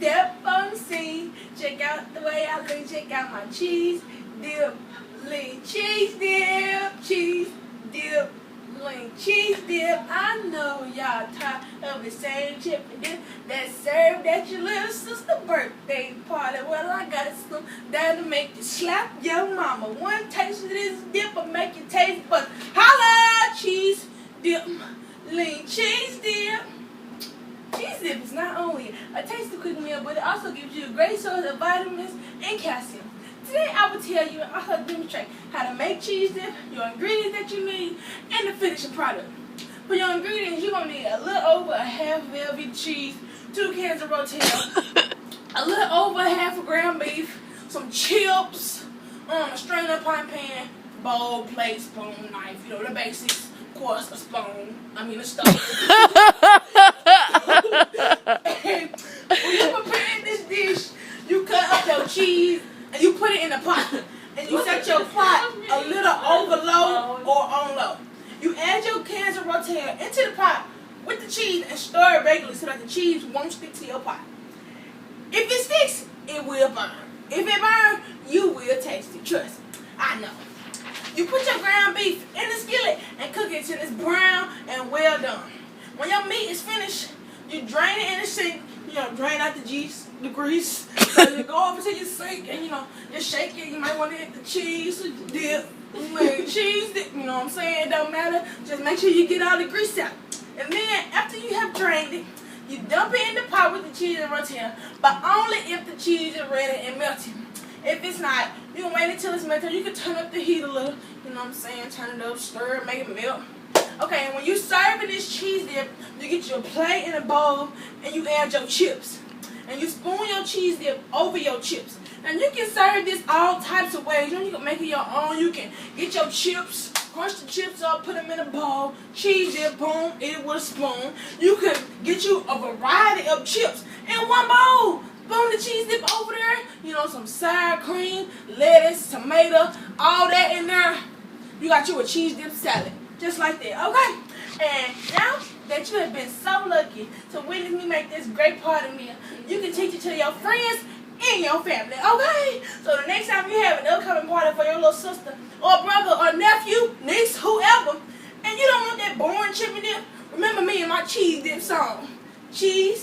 step on the scene. Check out the way I lean. Check out my cheese dip, lean cheese dip, cheese dip, lean cheese dip. I know y'all tired of the same chip and dip that served at your little sister's birthday party. Well, I got some that'll make you slap your mama. One taste of this dip will make you taste but holla, cheese dip, lean cheese dip. Cheese dip is not only a tasty quick meal, but it also gives you a great source of vitamins and calcium. Today I will tell you and also demonstrate how to make cheese dip, your ingredients that you need, and the finishing product. For your ingredients, you're going to need a little over a half Velveeta cheese, 2 cans of Rotel, a little over half a ground beef, some chips, a strained up pie pan, bowl, plate, spoon, knife, you know, the basics. Of course, a spoon, a stove. When you're preparing this dish, you cut up your cheese and you put it in the pot. And you set your pot a little over low or on low. You add your cans of Rotel into the pot with the cheese and stir it regularly so that the cheese won't stick to your pot. If it sticks, it will burn. If it burns, you will taste it. Trust me, I know. You put your ground beef in the skillet and cook it till it's brown and well done. When your meat is finished, you drain it in the sink. Drain out the grease. So you go over to your sink and, just shake it. You might want to hit the cheese dip. Cheese dip, you know what I'm saying? It don't matter. Just make sure you get all the grease out. And then, after you have drained it, you dump it in the pot with the cheese and Rotel, but only if the cheese is ready and melted. If it's not, you can wait until it's melted. You can turn up the heat a little. You know what I'm saying? Turn it up, stir it, make it melt. Okay, and when you serving this cheese dip, you get your plate in a bowl and you add your chips. And you spoon your cheese dip over your chips. And you can serve this all types of ways. You can make it your own. You can get your chips, crunch the chips up, put them in a bowl, cheese dip, boom, eat it with a spoon. You can get you a variety of chips in one bowl. Spoon the cheese dip over there. Some sour cream, lettuce, tomato, all that in there. You got you a cheese dip salad. Just like that, okay? And now that you have been so lucky to witness me make this great party meal, you can teach it to your friends and your family, okay? So the next time you have an upcoming party for your little sister or brother or nephew, niece, whoever, and you don't want that boring chicken dip, remember me and my cheese dip song. Cheese